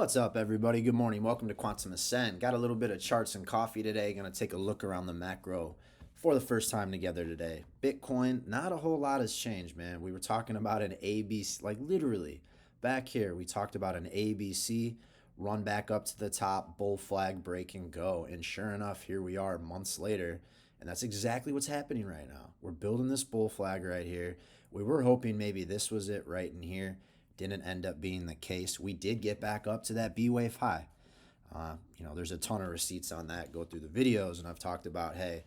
What's up, everybody? Good morning. Welcome to Quantum Ascend. Got a little bit of charts and coffee today. Going to take a look around the macro for the first time together today. Bitcoin, not a whole lot has changed, man. We were talking about an ABC, like literally back here, we talked about an ABC, run back up to the top, bull flag, break and go. And sure enough, here we are months later. And that's exactly what's happening right now. We're building this bull flag right here. We were hoping maybe this was it right in here. Didn't end up being the case. We did get back up to that B wave high. There's a ton of receipts on that. Go through the videos, and I've talked about, hey,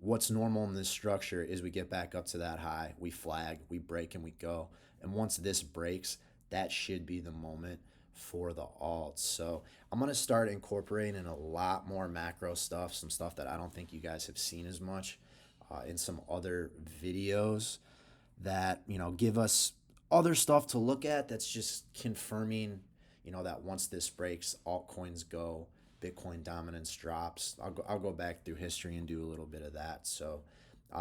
what's normal in this structure is we get back up to that high, we flag, we break, and we go. And once this breaks, that should be the moment for the alts. So I'm going to start incorporating a lot more macro stuff, some stuff that I don't think you guys have seen as much in some other videos that, give us other stuff to look at that's just confirming, that once this breaks, altcoins go, Bitcoin dominance drops. I'll go back through history and do a little bit of that. So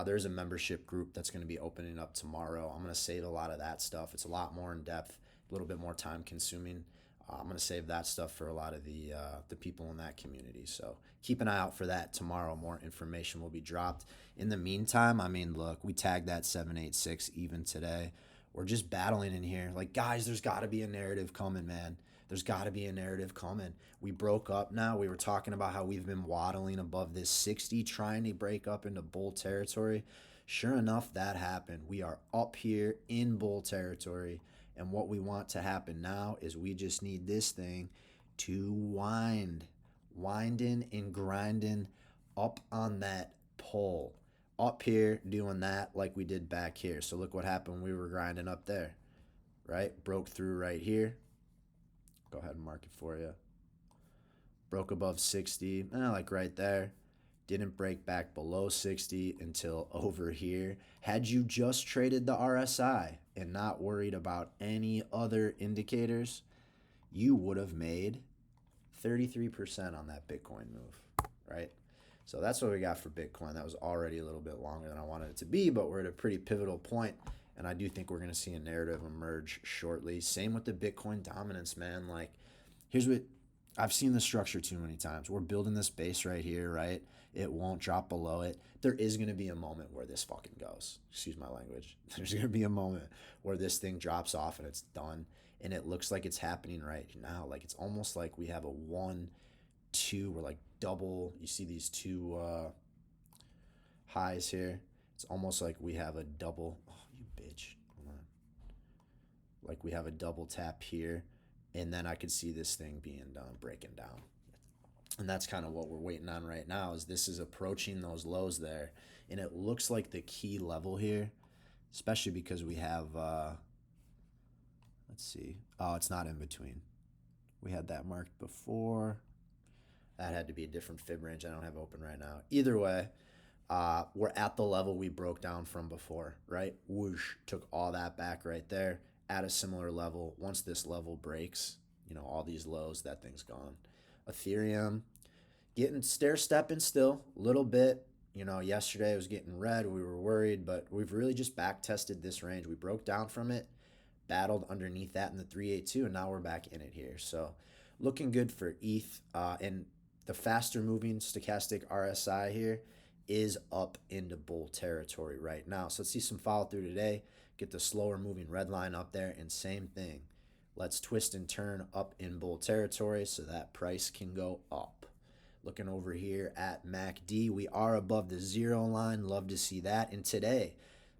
there's a membership group that's going to be opening up tomorrow. I'm going to save a lot of that stuff. It's a lot more in depth, a little bit more time consuming. I'm going to save that stuff for a lot of the people in that community. So keep an eye out for that tomorrow. More information will be dropped. In the meantime, look, we tagged that 786 even today. We're just battling in here. Like, guys, there's got to be a narrative coming, man. There's got to be a narrative coming. We broke up now. We were talking about how we've been waddling above this 60, trying to break up into bull territory. Sure enough, that happened. We are up here in bull territory. And what we want to happen now is we just need this thing to winding and grinding up on that pole. Up here doing that like we did back here. So look what happened when we were grinding up there, right? Broke through right here. Go ahead and mark it for you. Broke above 60, like right there. Didn't break back below 60 until over here. Had you just traded the RSI and not worried about any other indicators, you would have made 33% on that Bitcoin move, right? So that's what we got for Bitcoin. That was already a little bit longer than I wanted it to be, but we're at a pretty pivotal point, and I do think we're going to see a narrative emerge shortly. Same with the Bitcoin dominance, man. Like, here's what I've seen the structure too many times. We're building this base right here, right? It won't drop below it. There is going to be a moment where this fucking goes. Excuse my language. There's going to be a moment where this thing drops off and it's done, and it looks like it's happening right now. Like, it's almost like we have a 1, 2, or like double. You see these two highs here. It's almost like we have a double. Oh, you bitch. Hold on. Like we have a double tap here, and then I could see this thing being done, breaking down. And that's kind of what we're waiting on right now, is this is approaching those lows there. And it looks like the key level here, especially because we have, let's see. Oh, it's not in between. We had that marked before. That had to be a different fib range I don't have open right now. Either way, we're at the level we broke down from before, right? Whoosh, took all that back right there at a similar level. Once this level breaks, all these lows, that thing's gone. Ethereum, getting stair-stepping still a little bit. Yesterday it was getting red. We were worried, but we've really just back-tested this range. We broke down from it, battled underneath that in the 382, and now we're back in it here. So looking good for ETH. And the faster moving stochastic RSI here is up into bull territory right now. So let's see some follow through today. Get the slower moving red line up there, and same thing. Let's twist and turn up in bull territory so that price can go up. Looking over here at MACD, we are above the 0 line. Love to see that. And today,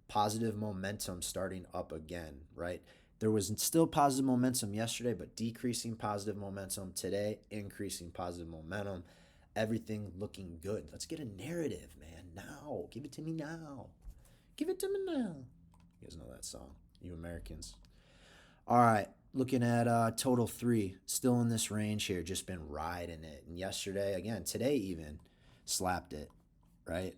positive momentum starting up again, right? There was still positive momentum yesterday, but decreasing positive momentum today, increasing positive momentum. Everything looking good. Let's get a narrative, man. Now. Give it to me now. Give it to me now. You guys know that song, you Americans. All right, looking at total 3. Still in this range here. Just been riding it. And yesterday, again, today even, slapped it, right?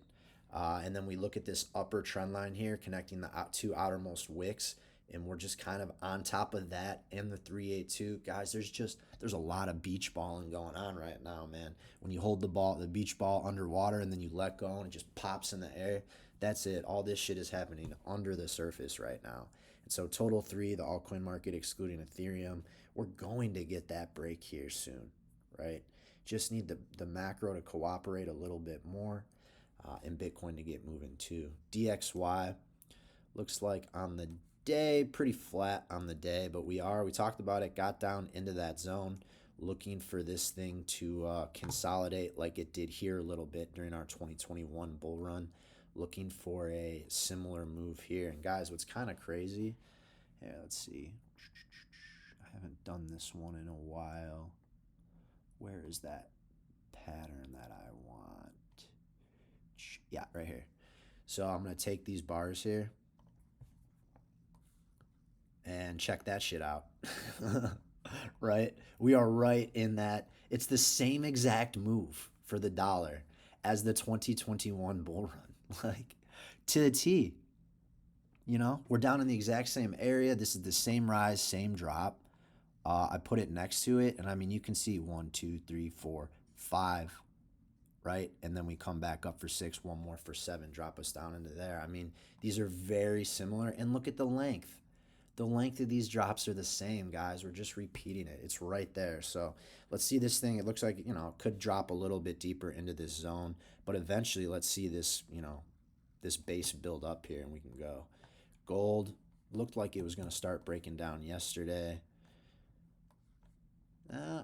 And then we look at this upper trend line here, connecting the two outermost wicks. And we're just kind of on top of that in the 382. Guys, there's a lot of beach balling going on right now, man. When you hold the beach ball underwater, and then you let go and it just pops in the air, that's it. All this shit is happening under the surface right now. And so total 3, the altcoin market excluding Ethereum, we're going to get that break here soon, right? Just need the macro to cooperate a little bit more, and Bitcoin to get moving too. DXY looks like on the day, pretty flat on the day, but we talked about it, got down into that zone, looking for this thing to consolidate like it did here a little bit during our 2021 bull run, looking for a similar move here. And guys, what's kind of crazy, yeah, let's see, I haven't done this one in a while. Where is that pattern that I want? Yeah, right here. So I'm going to take these bars here and check that shit out. Right? We are right in that. It's the same exact move for the dollar as the 2021 bull run. Like, to the T. You know, we're down in the exact same area. This is the same rise, same drop. I put it next to it, and I mean, you can see 1, 2, 3, 4, 5, right? And then we come back up for 6, one more for 7, drop us down into there. I mean, these are very similar. And look at the length. The length of these drops are the same, guys. We're just repeating it. It's right there. So let's see this thing. It looks like, you know, it could drop a little bit deeper into this zone, but eventually let's see this, you know, this base build up here and we can go. Gold looked like it was going to start breaking down yesterday.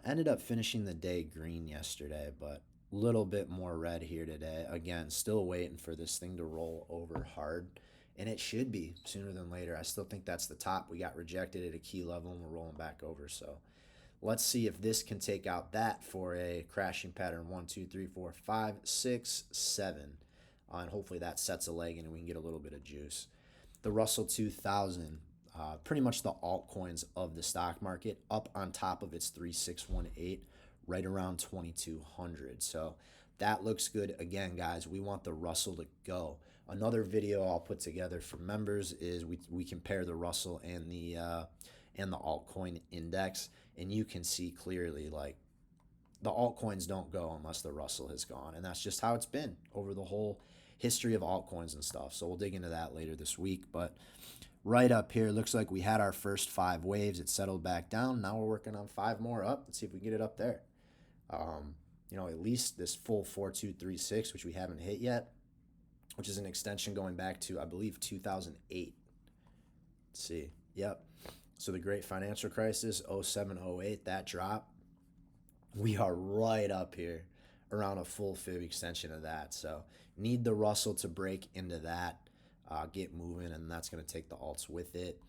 Ended up finishing the day green yesterday, but a little bit more red here today. Again, still waiting for this thing to roll over hard, and it should be sooner than later. I still think that's the top. We got rejected at a key level, and we're rolling back over. So let's see if this can take out that for a crashing pattern. 1, 2, 3, 4, 5, 6, 7. And hopefully that sets a leg and we can get a little bit of juice. The Russell 2000, pretty much the altcoins of the stock market, up on top of its 3618, right around 2200. So that looks good. Again, guys, we want the Russell to go. Another video I'll put together for members is we compare the Russell and the altcoin index, and you can see clearly, like, the altcoins don't go unless the Russell has gone, and that's just how it's been over the whole history of altcoins and stuff. So we'll dig into that later this week. But right up here, looks like we had our first 5 waves. It settled back down. Now we're working on 5 more up. Let's see if we can get it up there. You know, at least this full 4236, which we haven't hit yet, which is an extension going back to, I believe, 2008. Let's see. Yep. So the great financial crisis, 07, 08, that drop. We are right up here around a full fib extension of that. So need the Russell to break into that, get moving, and that's going to take the alts with it.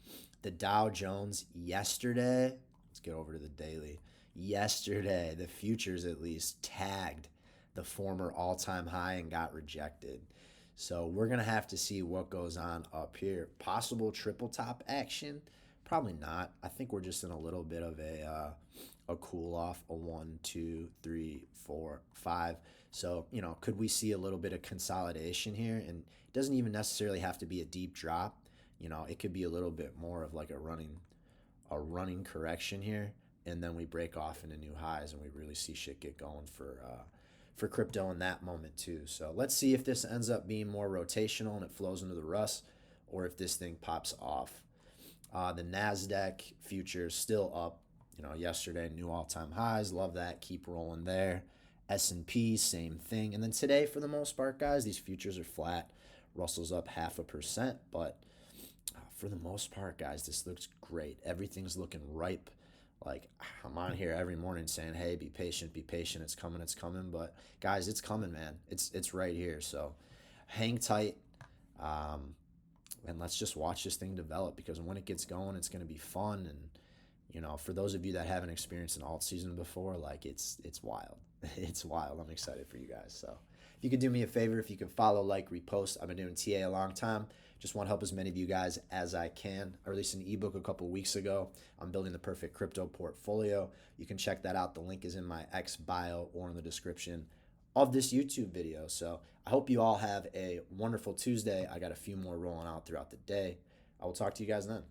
The Dow Jones yesterday, let's get over to the daily. Yesterday, the futures at least tagged the former all-time high and got rejected. So we're going to have to see what goes on up here. Possible triple top action? Probably not. I think we're just in a little bit of a cool off, a 1, 2, 3, 4, 5. So, you know, could we see a little bit of consolidation here? And it doesn't even necessarily have to be a deep drop. You know, it could be a little bit more of like a running correction here, and then we break off into new highs and we really see shit get going for crypto in that moment too. So let's see if this ends up being more rotational and it flows into the Russ, or if this thing pops off. The NASDAQ futures still up. You know, yesterday, new all-time highs. Love that. Keep rolling there. S&P, same thing. And then today, for the most part, guys, these futures are flat. Russell's up 0.5%. But for the most part, guys, this looks great. Everything's looking ripe. Like, I'm on here every morning saying, hey, be patient, be patient. It's coming, it's coming. But, guys, it's coming, man. It's right here. So hang tight. And let's just watch this thing develop, because when it gets going, it's going to be fun. And, you know, for those of you that haven't experienced an alt season before, like, it's wild. It's wild. I'm excited for you guys. So if you could do me a favor, if you can follow, like, repost. I've been doing TA a long time. Just want to help as many of you guys as I can. I released an ebook a couple weeks ago. I'm building the perfect crypto portfolio. You can check that out. The link is in my X bio or in the description of this YouTube video. So I hope you all have a wonderful Tuesday. I got a few more rolling out throughout the day. I will talk to you guys then.